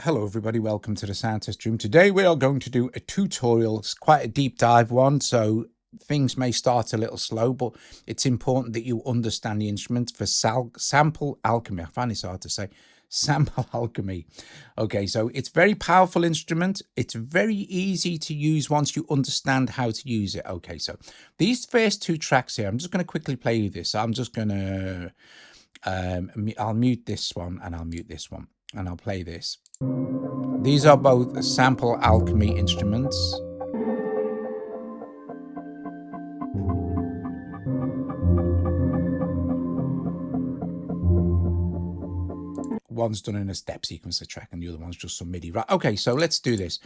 Hello everybody, welcome to the Sound Test Room. Today we are going to do a tutorial. It's quite a deep dive one, so things may start a little slow, but it's important that you understand the instrument for sample alchemy. I find it's hard to say. Sample alchemy. Okay, so it's a very powerful instrument. It's very easy to use once you understand how to use it. Okay, so these first two tracks here, I'm just going to quickly play you this. I'm just going to, I'll mute this one and I'll mute this one and I'll play this. These are both sample alchemy instruments. One's done in a step sequencer track and the other one's just some MIDI. Right, okay, so let's do this.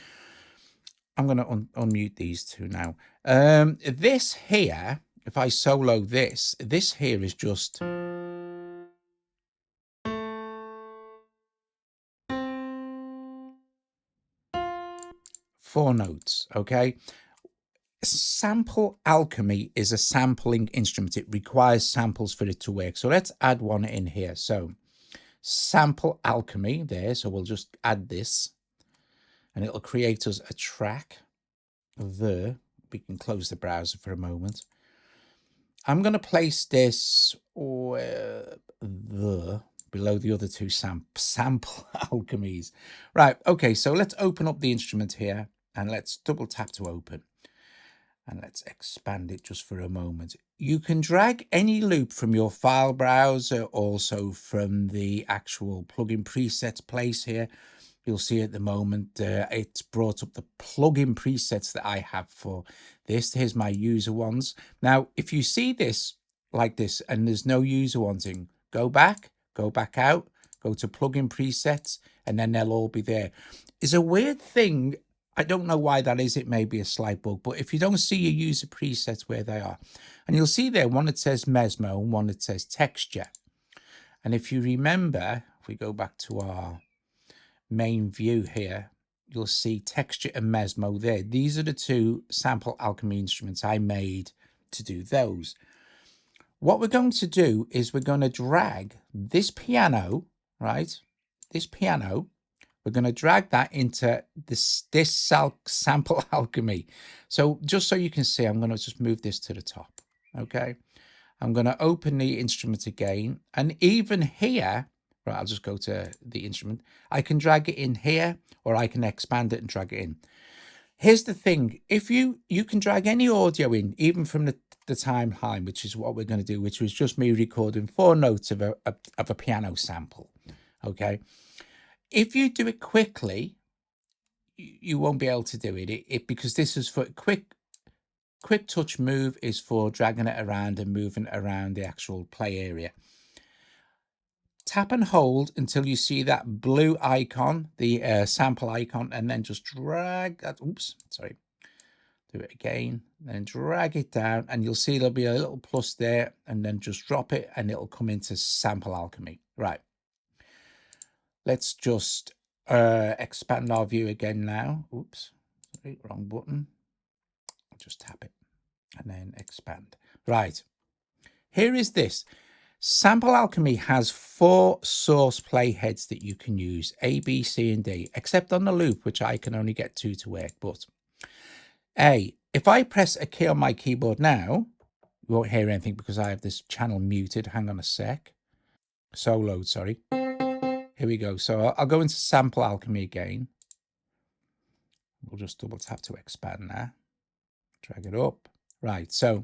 I'm going to unmute these two now. This here, if I solo this here is just... four notes, okay? Sample alchemy is a sampling instrument. It requires samples for it to work. So let's add one in here. So sample alchemy there. So we'll just add this and it'll create us a track there. We can close the browser for a moment. I'm going to place this below the other two sample alchemies. Right. Okay. So let's open up the instrument here and let's double tap to open. And let's expand it just for a moment. You can drag any loop from your file browser, also from the actual plugin presets place here. You'll see at the moment it's brought up the plugin presets that I have for this. Here's my user ones. Now, if you see this like this and there's no user ones in, go back out, go to plugin presets, and then they'll all be there. It's a weird thing. I don't know why that is. It may be a slight bug, but if you don't see your user presets where they are, and you'll see there one that says Mesmo and one that says texture. And if you remember, if we go back to our main view here, you'll see texture and Mesmo there. These are the two sample alchemy instruments I made to do those. What we're going to do is we're going to drag this piano, right? This piano. We're going to drag that into this sample alchemy. So just so you can see, I'm going to just move this to the top. Okay. I'm going to open the instrument again. And even here, right, I'll just go to the instrument. I can drag it in here, or I can expand it and drag it in. Here's the thing. If you can drag any audio in, even from the timeline, which is what we're going to do, which was just me recording 4 notes of a piano sample. Okay. If you do it quickly, you won't be able to do it. Because this is for quick touch move is for dragging it around and moving around the actual play area. Tap and hold until you see that blue icon, the sample icon, and then just drag that. Oops, sorry. Do it again, then drag it down, and you'll see there'll be a little plus there, and then just drop it, and it'll come into sample alchemy. Right. Let's just expand our view again now. Oops, sorry, wrong button. I'll just tap it and then expand. Right, here is this. Sample Alchemy has 4 source playheads that you can use, A, B, C, and D, except on the loop, which I can only get 2 to work. But if I press a key on my keyboard now, you won't hear anything because I have this channel muted. Hang on a sec. Soloed, sorry. Here we go. So I'll go into sample alchemy again. We'll just double tap to expand there. Drag it up. Right. So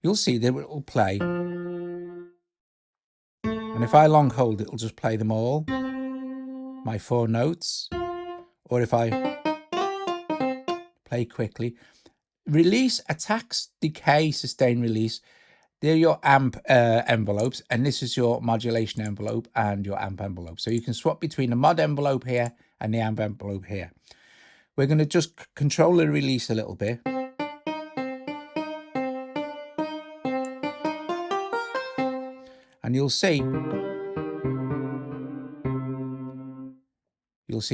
you'll see that it will play. And if I long hold, it'll just play them all. My 4 notes. Or if I play quickly. Release, attacks, decay, sustain, release. They're your amp envelopes, and this is your modulation envelope and your amp envelope. So you can swap between the mod envelope here and the amp envelope here. We're going to just control the release a little bit. And you'll see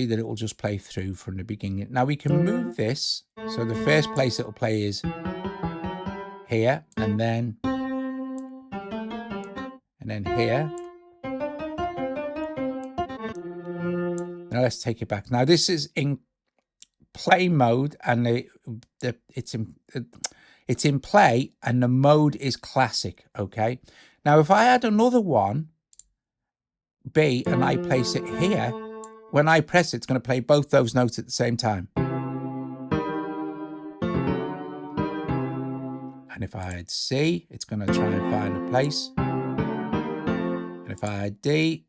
that it will just play through from the beginning. Now we can move this. So the first place it will play is here, and then here. Now let's take it back. Now this is in play mode, and it's in play, and the mode is classic. Okay. Now if I add another one, B, and I place it here, when I press it, it's going to play both those notes at the same time. And if I add C, it's going to try and find a place. And if I add D,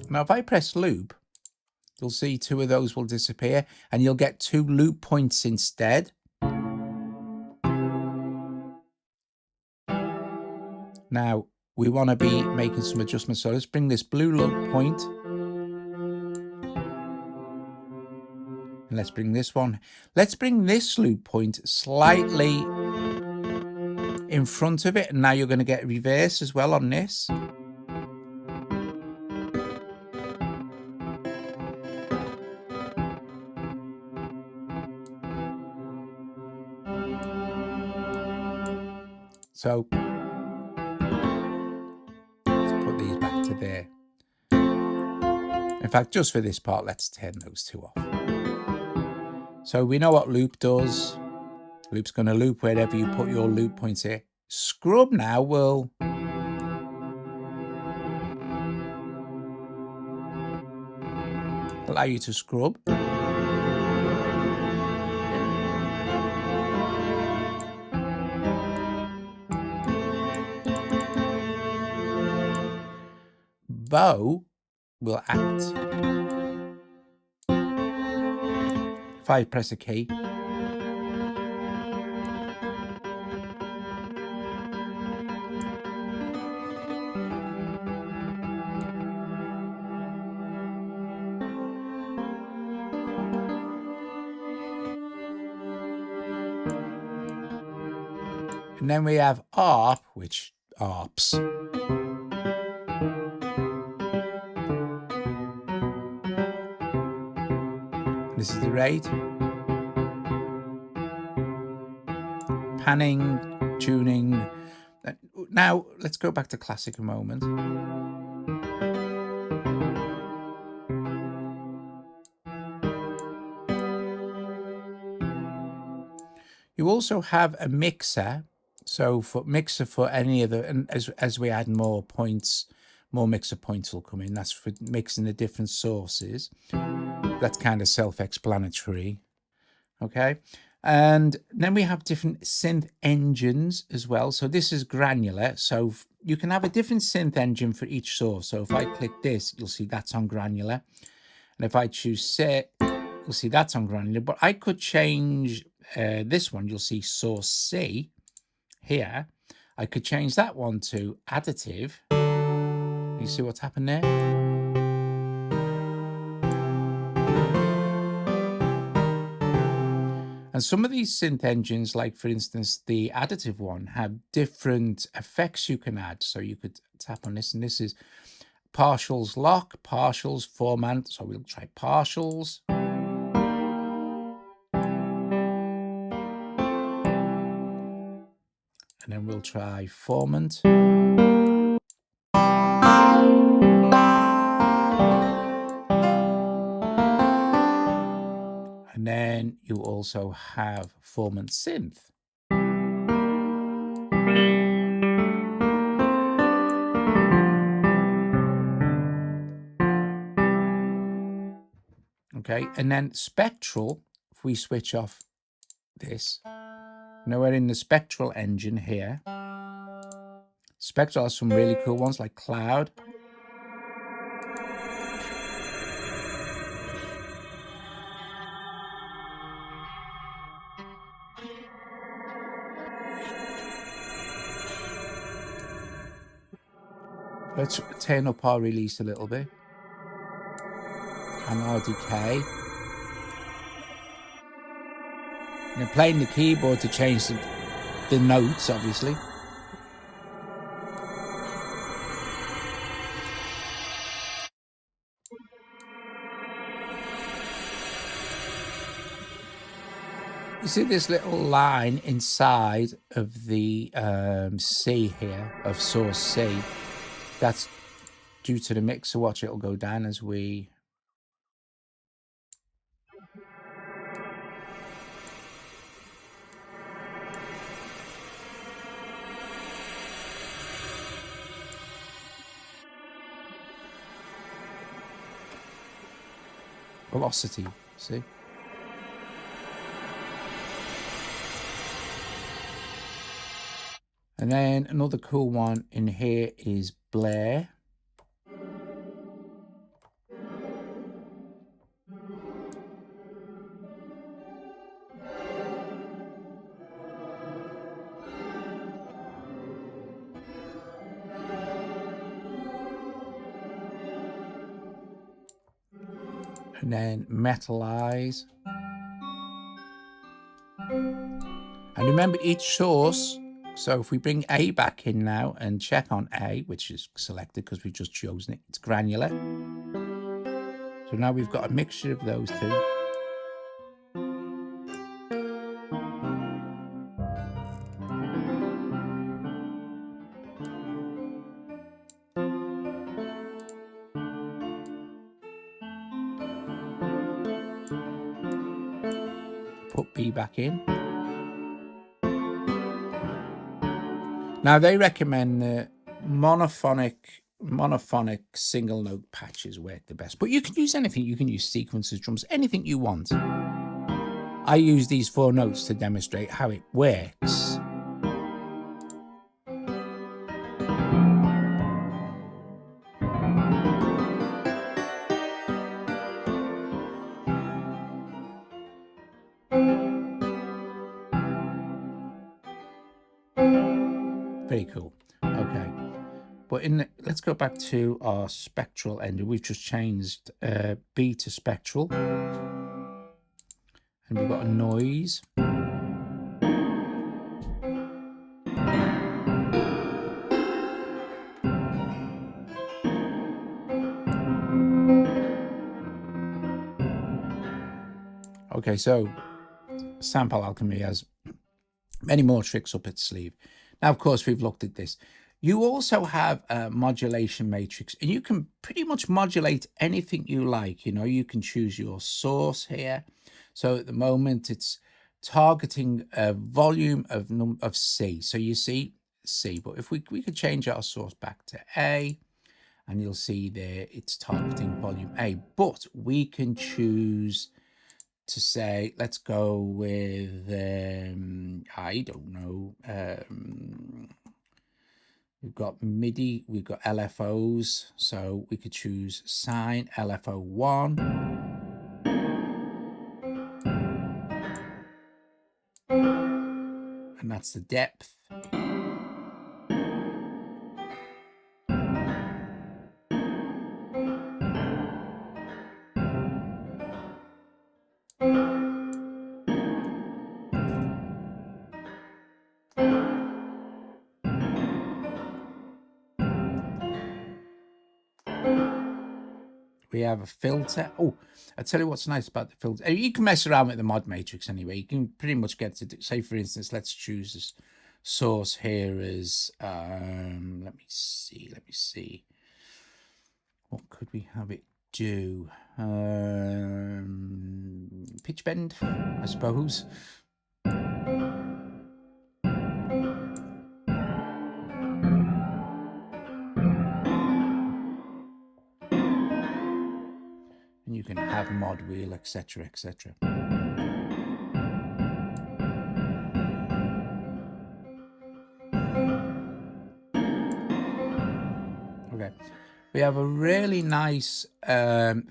now if I press loop, you'll see two of those will disappear, and you'll get two loop points instead. Now we want to be making some adjustments, so let's bring this blue loop point, and let's bring this one. Let's bring this loop point slightly in front of it, and now you're going to get reverse as well on this. So let's put these back to there. In fact, just for this part, let's turn those two off. So we know what loop does. Loop's going to loop wherever you put your loop points here. Scrub now will allow you to scrub. Bow will act. If I press a key, and then we have ARP, which ARPs. This is the rate. Panning, tuning. Now let's go back to classic a moment. You also have a mixer. So for any of the, and as we add more points, more mixer points will come in. That's for mixing the different sources. That's kind of self-explanatory. Okay. And then we have different synth engines as well. So this is granular. So you can have a different synth engine for each source. So if I click this, you'll see that's on granular. And if I choose set, you'll see that's on granular. But I could change this one. You'll see source C here. I could change that one to additive. You see what's happened there? And some of these synth engines, like for instance, the additive one, have different effects you can add. So you could tap on this, and this is partials lock, partials format. So we'll try partials. And then we'll try formant. And then you also have formant synth. Okay, and then spectral, if we switch off this, now we're in the spectral engine here. Spectral has some really cool ones like cloud. Let's turn up our release a little bit. And our decay. Now playing the keyboard to change the notes, obviously. You see this little line inside of the C here, of source C. That's due to the mixer. Watch, it'll go down as we... velocity, see? And then another cool one in here is Blair. And then Metalize. And remember each source. So if we bring A back in now and check on A, which is selected because we've just chosen it, it's granular. So now we've got a mixture of those two. Put B back in. Now they recommend the monophonic single note patches work the best, but you can use anything. You can use sequencers, drums, anything you want. I use these 4 notes to demonstrate how it works. Very cool. Okay, but let's go back to our spectral engine. We've just changed B to spectral, and we've got a noise. Okay, so Sample Alchemy has many more tricks up its sleeve. Now, of course, we've looked at this. You also have a modulation matrix, and you can pretty much modulate anything you like. You know, you can choose your source here. So at the moment, it's targeting a volume of C. So you see C, but if we could change our source back to A, and you'll see there it's targeting volume A. But we can choose to say, let's go with, I don't know, we've got MIDI, we've got LFOs, so we could choose Sine LFO1. And that's the depth. We have a filter. Oh, I tell you what's nice about the filter. You can mess around with the mod matrix anyway. You can pretty much get to, say for instance, let's choose this source here as, let me see. What could we have it do? Pitch bend, I suppose. And you can have mod wheel, etc., etc. Okay, we have a really nice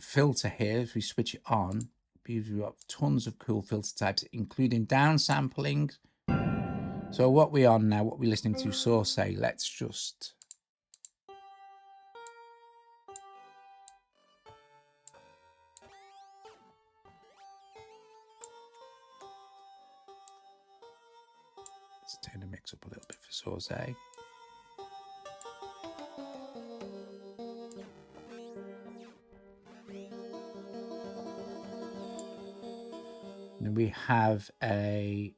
filter here. If we switch it on, we've got tons of cool filter types, including downsampling. So what we're on now, what we're listening to, source A. Let's just let's turn the mix up a little bit for source A. And we have a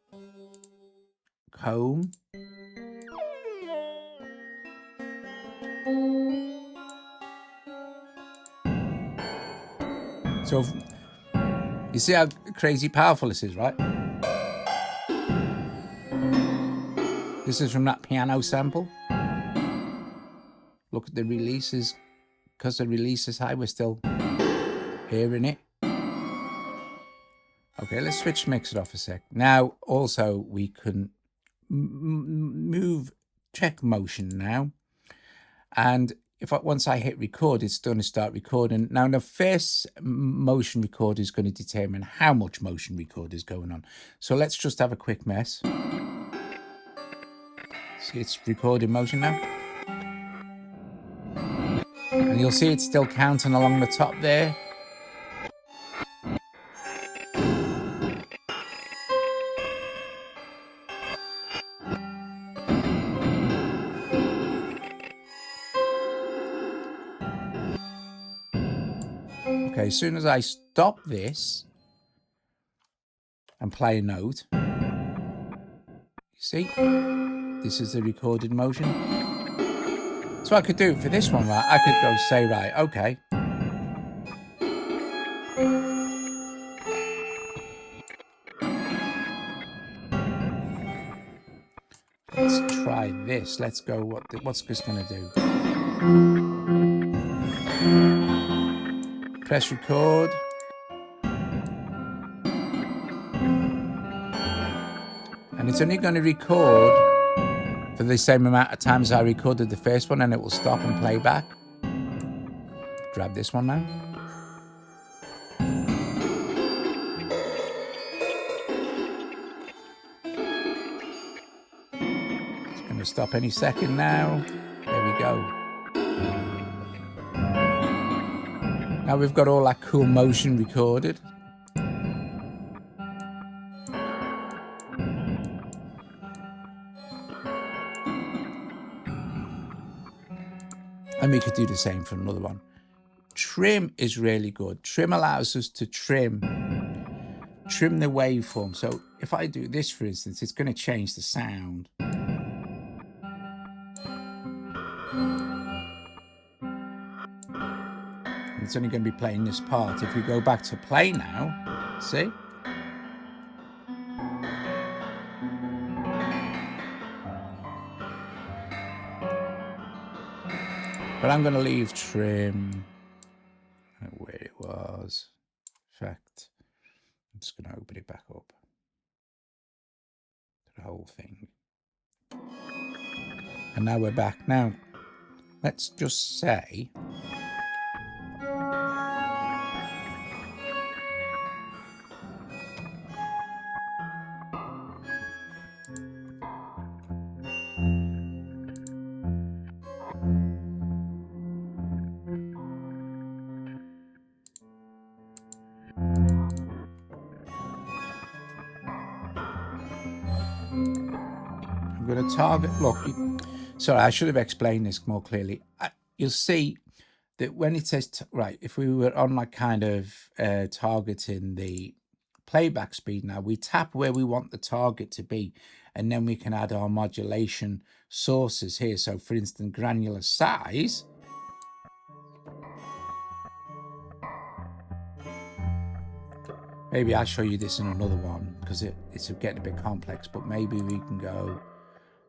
comb. So you see how crazy powerful this is, right? This is from that piano sample. Look at the releases. Because the release is high, we're still hearing it. Okay, let's switch mixer off a sec. Now, also, we can move check motion now. And once I hit record, it's going to start recording. Now, the first motion record is going to determine how much motion record is going on. So let's just have a quick mess. See, it's recording motion now. And you'll see it's still counting along the top there. Okay, as soon as I stop this and play a note, you see, this is the recorded motion. So I could do it for this one, right? I could go say, right, okay. Let's try this. Let's go, what's this gonna do? Press record. And it's only gonna record for the same amount of times I recorded the first one, and it will stop and play back. Grab this one now. It's going to stop any second now. There we go. Now we've got all that cool motion recorded. And we could do the same for another one. Trim is really good. Trim allows us to trim the waveform. So if I do this, for instance, it's going to change the sound. And it's only going to be playing this part. If we go back to play now, see? But I'm going to leave trim where it was. In fact, I'm just going to open it back up. The whole thing. And now we're back. Now, let's just say I'm going to target, look, sorry, I should have explained this more clearly. You'll see that when it says, right, if we were on like kind of targeting the playback speed now, we tap where we want the target to be, and then we can add our modulation sources here. So for instance, granular size. Maybe I'll show you this in another one because it's getting a bit complex, but maybe we can go,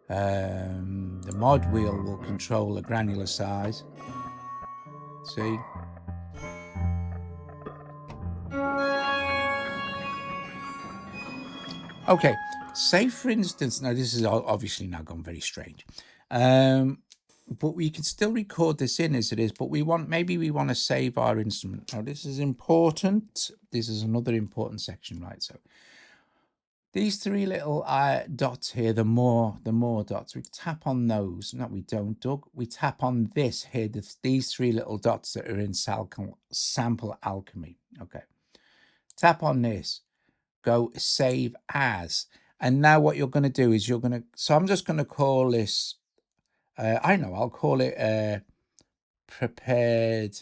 the mod wheel will control the granular size. See? Okay, say for instance, now this is obviously now gone very strange, but we can still record this in as it is, but maybe we want to save our instrument. Now this is important. This is another important section, right? So these three little dots here, the more dots, we tap on those. No, we don't, Doug. We tap on this here, these three little dots that are in sample Alchemy. Okay. Tap on this, go save as. And now what you're going to do is so I'm just going to call this, I'll call it prepared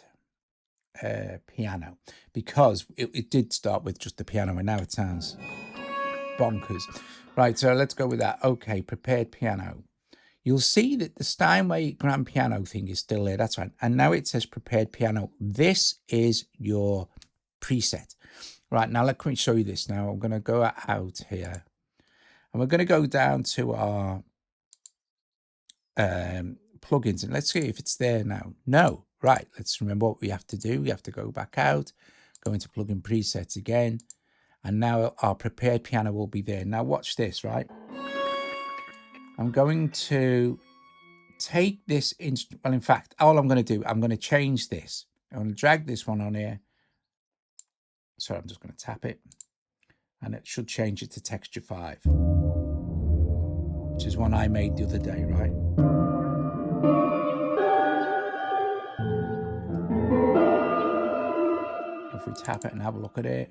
piano, because it did start with just the piano and now it sounds bonkers. Right, so let's go with that. Okay, prepared piano. You'll see that the Steinway grand piano thing is still there. That's right. And now it says prepared piano. This is your preset. Right, now let me show you this. Now I'm going to go out here and we're going to go down to our plugins and let's see if it's there now. No. Right, let's remember what we have to do. We have to go back out, go into plugin presets again, and now our prepared piano will be there. Now watch this, right? I'm going to take this instrument. Well, in fact, all I'm going to do, I'm going to change this. I'm going to drag this one on here. So I'm just going to tap it, and it should change it to texture 5, which is one I made the other day, right? If we tap it and have a look at it.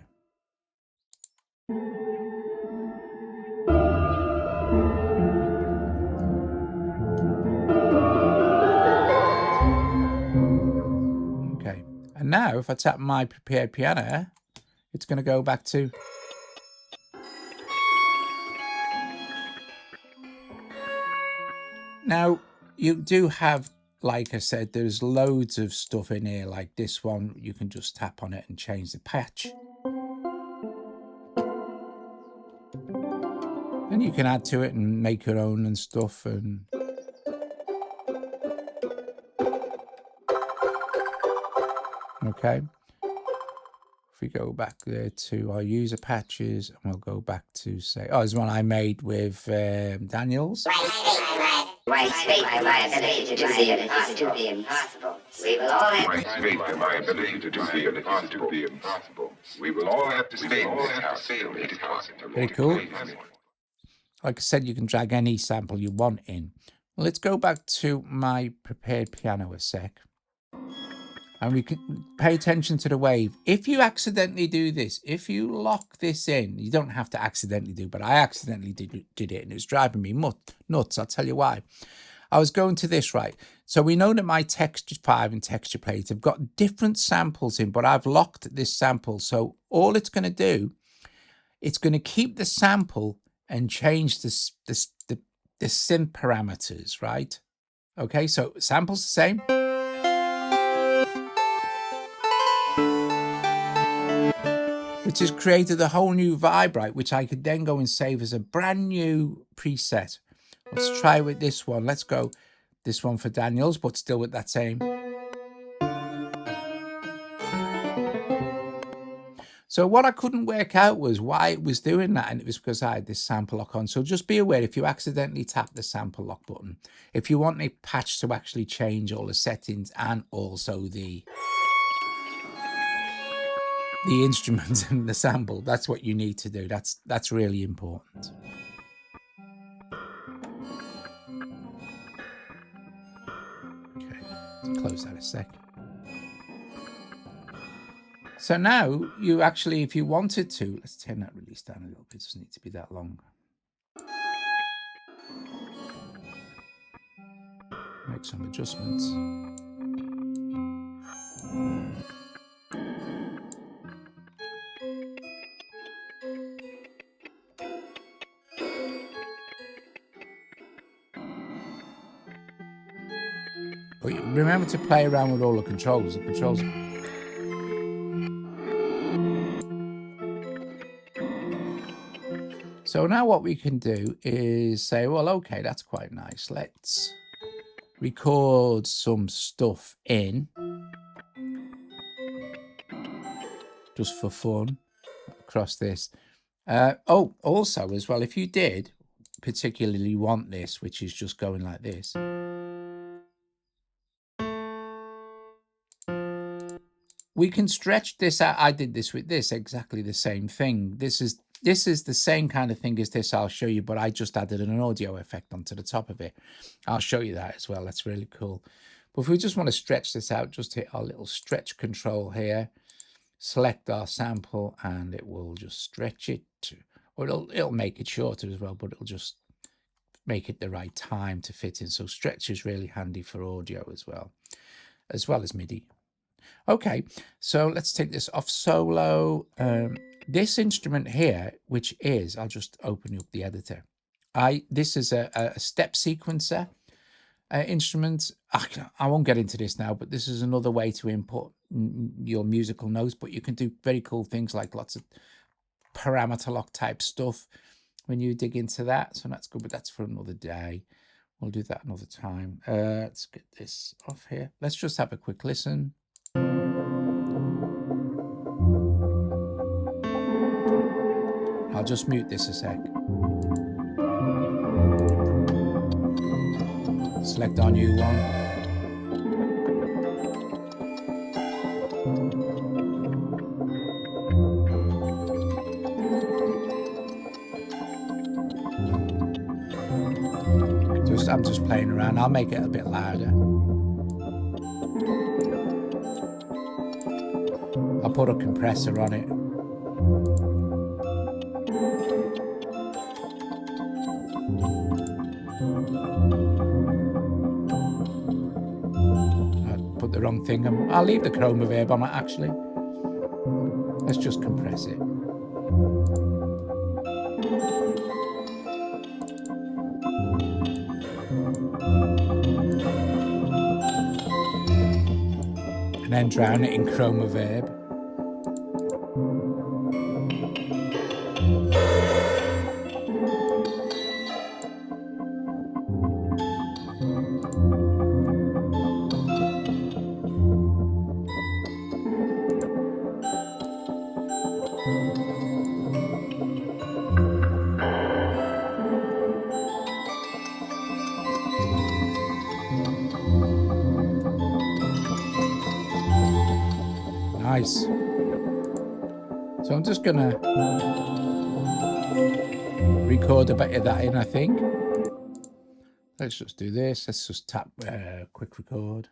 Okay, and now if I tap my prepared piano, it's going to go back to... Now, you do have, like I said, there's loads of stuff in here, like this one. You can just tap on it and change the patch. And you can add to it and make your own and stuff. And okay. If we go back there to our user patches, and we'll go back to say, oh, there's one I made with Daniels. Why state my ability to do the impossible? We will all have to state my ability to do the impossible. We will all have to state it is possible. Very cool. Like I said, you can drag any sample you want in. Well, let's go back to my prepared piano a sec. And we can pay attention to the wave. If you accidentally do this, if you lock this in, you don't have to accidentally do, but I accidentally did it and it was driving me nuts. I'll tell you why. I was going to this, right? So we know that my texture 5 and texture plate have got different samples in, but I've locked this sample. So all it's going to do, it's going to keep the sample and change the synth parameters, right? Okay, so sample's the same. Which has created a whole new vibe, right? Which I could then go and save as a brand new preset. Let's try with this one. Let's go this one for Daniels, but still with that same. So what I couldn't work out was why it was doing that, and it was because I had this sample lock on. So just be aware if you accidentally tap the sample lock button, if you want a patch to actually change all the settings and also the instrument and the sample, that's what you need to do. That's really important. Okay, let's close that a sec. So now you actually, if you wanted to, let's turn that release down a little bit. It doesn't need to be that long. Make some adjustments. But remember to play around with all the controls. So now what we can do is say, well, okay, that's quite nice. Let's record some stuff in just for fun across this. Oh, also as well, if you did particularly want this, which is just going like this. We can stretch this out. I did this with this, exactly the same thing. This is the same kind of thing as this, I'll show you, but I just added an audio effect onto the top of it. I'll show you that as well. That's really cool. But if we just want to stretch this out, just hit our little stretch control here, select our sample, and it will just stretch it. Or it'll make it shorter as well, but it'll just make it the right time to fit in. So stretch is really handy for audio as well as MIDI. Okay, so let's take this off solo. This instrument here, which is, I'll just open up the editor. This is a step sequencer instrument. I won't get into this now, but this is another way to input your musical notes, but you can do very cool things like lots of parameter lock type stuff when you dig into that. So that's good, but that's for another day. We'll do that another time. Let's get this off here. Let's just have a quick listen. I'll just mute this a sec. Select our new one. I'm just playing around. I'll make it a bit louder. I'll put a compressor on it. I put the wrong thing on. I'll leave the chrome reverb on it actually. Let's just compress it. And then drown it in chrome reverb. Nice. So I'm just gonna record a bit of that in, I think. Let's just do this. Let's just tap quick record.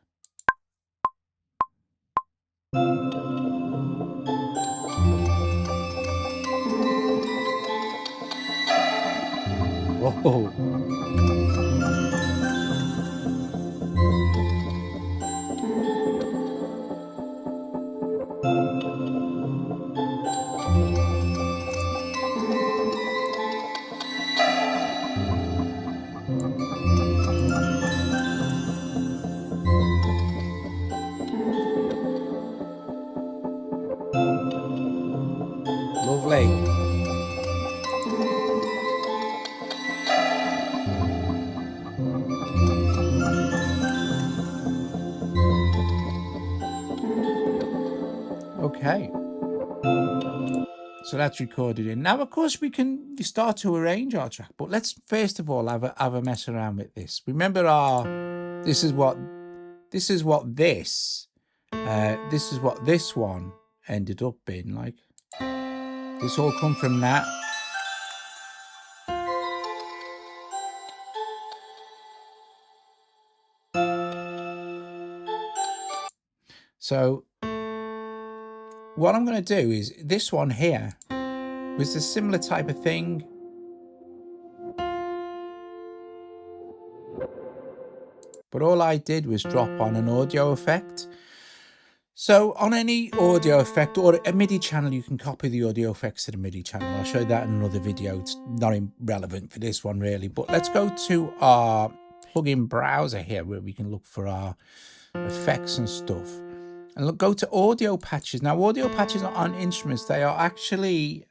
Whoa. Lovely. Okay. So that's recorded in. Now, of course, we can start to arrange our track, but let's first of all have a mess around with this. Remember this is what this one ended up being like. This all come from that. So what I'm going to do is this one here was a similar type of thing. But all I did was drop on an audio effect. So on any audio effect or a MIDI channel, you can copy the audio effects to the MIDI channel. I'll show you that in another video. It's not relevant for this one really, but let's go to our plugin browser here where we can look for our effects and stuff. And look, go to audio patches. Now, audio patches on instruments, they are actually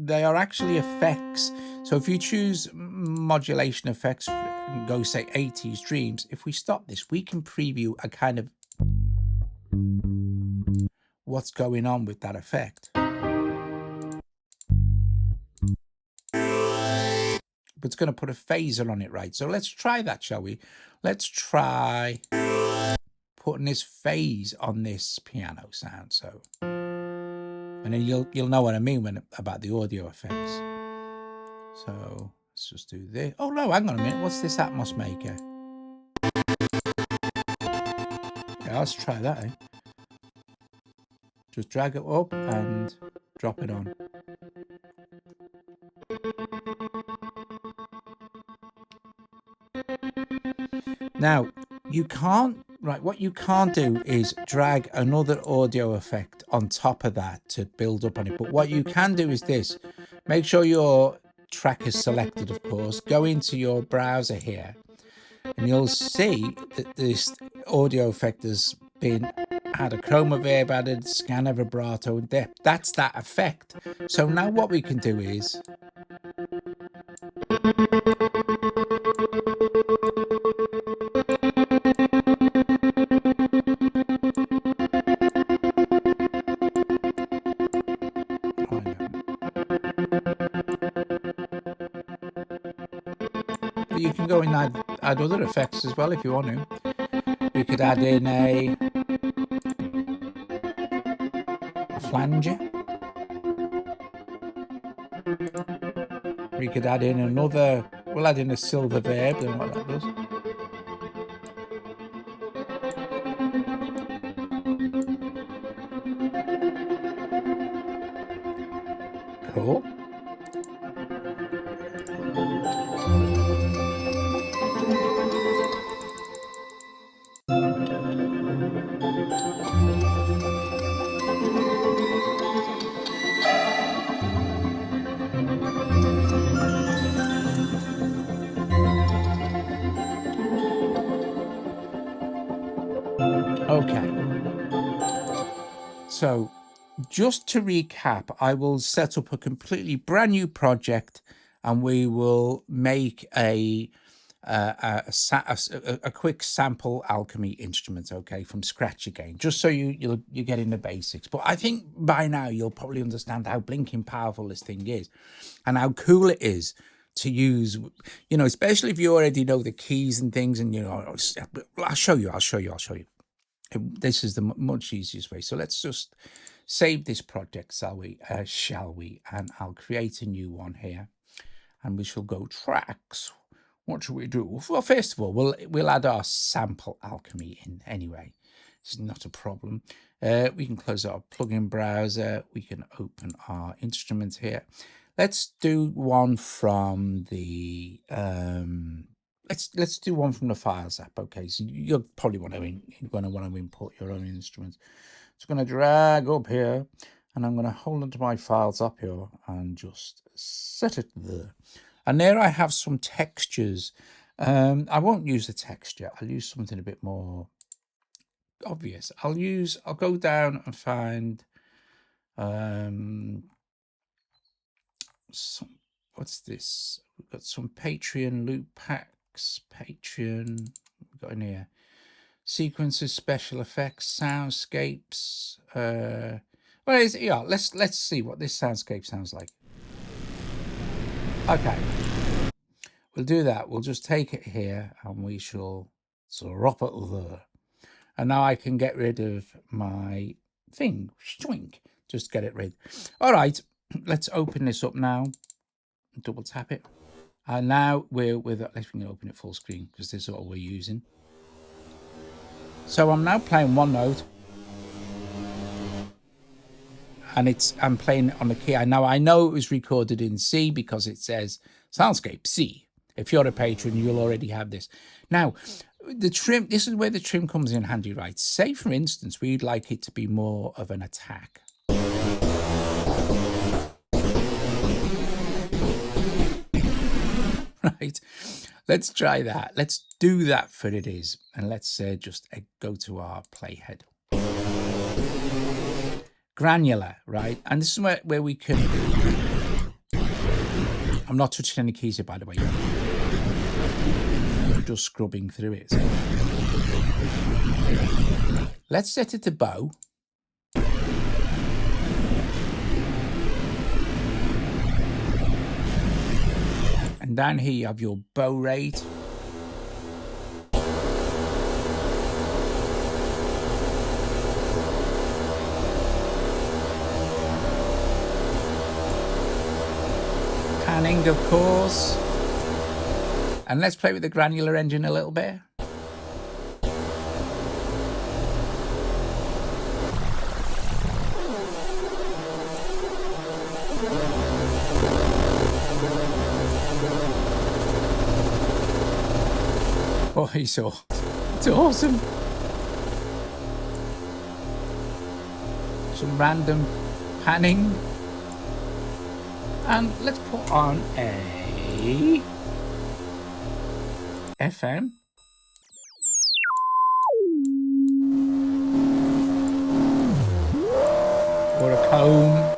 effects. So if you choose modulation effects and go say 80s Dreams, if we stop this, we can preview a kind of what's going on with that effect. But it's going to put a phaser on it, right? So let's try that, shall we? Let's try putting this phase on this piano sound. So, and then you'll know what I mean about the audio effects. So let's just do this. Oh no, hang on a minute. What's this Atmos maker? Yeah, let's try that. Just drag it up and drop it on. Now, you can't Right, what you can't do is drag another audio effect on top of that to build up on it. But what you can do is this. Make sure your track is selected, of course. Go into your browser here, and you'll see that this audio effect has been had a chroma verb added, scanner, vibrato, and depth. That's that effect. So now what we can do is you can go and add other effects as well if you want to. We could add in a flanger. We could add in another, we'll add in a silver verb, then what that does. Cool. Okay. So just to recap, I will set up a completely brand new project, and we will make a quick sample Alchemy instrument, okay, from scratch again, just so you're getting the basics. But I think by now you'll probably understand how blinking powerful this thing is, and how cool it is to use, you know, especially if you already know the keys and things, and you know, I'll show you. This is the much easiest way. So let's just save this project, shall we? And I'll create a new one here, and we shall go tracks. What should we do? Well, first of all, we'll add our sample Alchemy in anyway. It's not a problem. We can close our plugin browser. We can open our instrument here. Let's do one from the let's do one from the Files app. Okay, so you'll probably want to import your own instruments. So I'm going to drag up here, and I'm going to hold onto my files up here and just set it there. And there I have some textures. I won't use a texture. I'll use something a bit more obvious. I'll go down and find what's this? We've got some Patreon loop packs. Patreon. We've got in here sequences, special effects, soundscapes. Let's see what this soundscape sounds like. Okay, we'll do that. We'll just take it here and we shall drop it there. And now I can get rid of my thing. Shwink. Just get it rid. All right, let's open this up now. Double tap it. And now let's open it full screen because this is what we're using. So I'm now playing one note. And I'm playing on the key. Now I know it was recorded in C because it says soundscape C. If you're a patron, you'll already have this. Now, the trim, this is where the trim comes in handy, right? Say, for instance, we'd like it to be more of an attack. Right? Let's try that. Let's do that for it is. And let's just go to our playhead. Granular, right? And this is where we can... I'm not touching any keys here, by the way. I'm just scrubbing through it. Let's set it to bow. And down here you have your bow rate. Panning, of course. And let's play with the granular engine a little bit. Oh, it's awesome. some random panning. And let's put on a FM. Or a comb.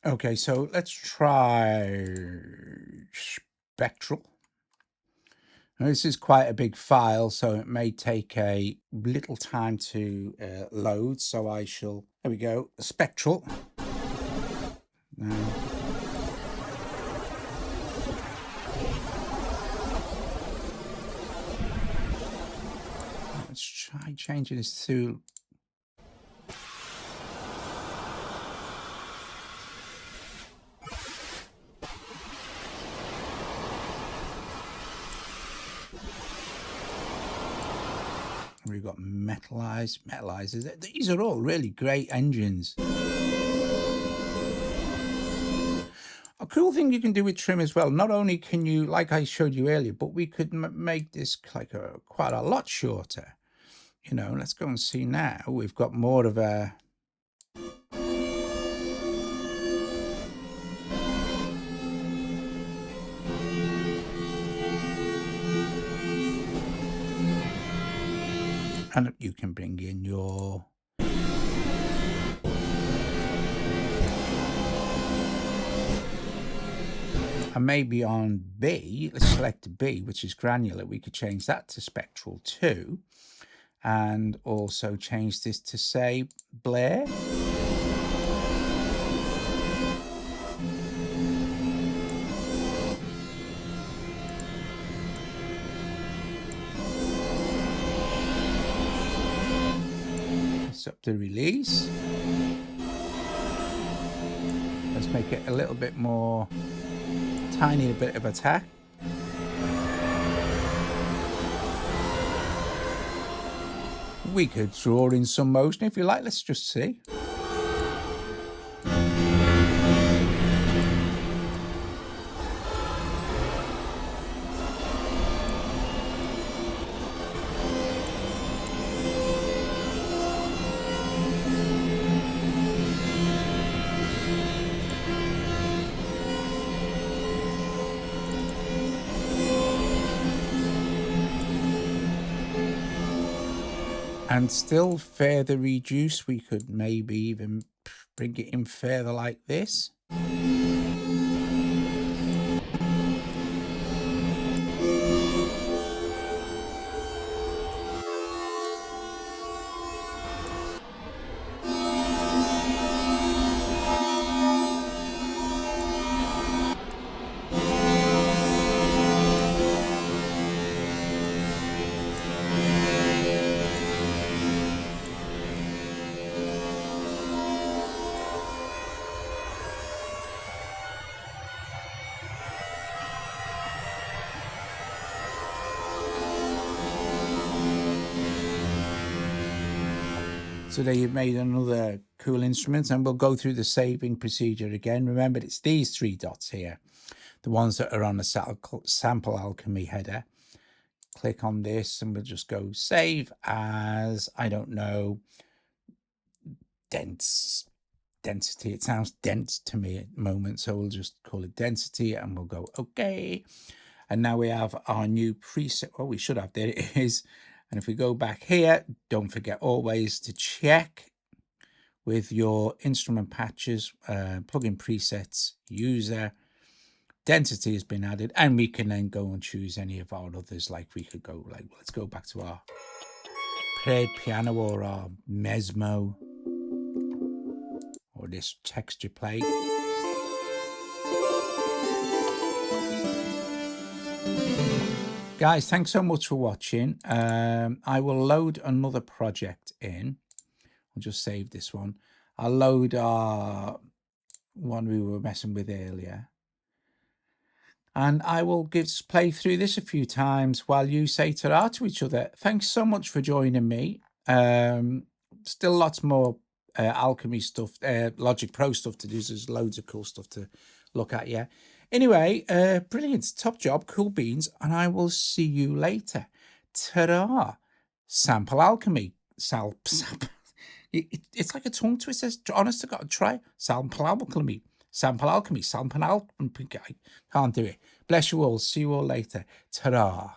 Okay, so let's try spectral. Now, this is quite a big file, so it may take a little time to load. So I shall, there we go, spectral. Now, let's try changing this to we've got metalizers. These are all really great engines. A cool thing you can do with trim as well, not only can you, like I showed you earlier, but we could make this like quite a lot shorter. You know, let's go and see now. We've got more of a and you can bring in your and maybe on B, let's select B, which is granular. We could change that to spectral too, and also change this to say Blair. Up to release. Let's make it a little bit more tiny, a bit of attack. We could draw in some motion if you like. Let's just see. And still further reduce, we could maybe even bring it in further like this. So there you've made another cool instrument, and we'll go through the saving procedure again. Remember, it's these three dots here, the ones that are on the sample Alchemy header. Click on this and we'll just go save as, I don't know, density. It sounds dense to me at the moment, so we'll just call it density and we'll go okay. And now we have our new preset. Oh, we should have, there it is. And if we go back here, don't forget always to check with your instrument patches, plugin presets, user, density has been added, and we can then go and choose any of our others. Like we could go, like, let's go back to our played piano or our Mesmo or this texture plate. Guys, thanks so much for watching. I will load another project in. I'll just save this one. I'll load our one we were messing with earlier. And I will play through this a few times while you say ta-ra to each other. Thanks so much for joining me. Still lots more Alchemy stuff, Logic Pro stuff to do. There's loads of cool stuff to look at, yeah. Anyway, brilliant. Top job. Cool beans. And I will see you later. Ta-da. Sample Alchemy. It's like a tongue twister. Honest to God, try. Sample Alchemy. Sample Alchemy. Sample Alchemy. I can't do it. Bless you all. See you all later. Ta-da.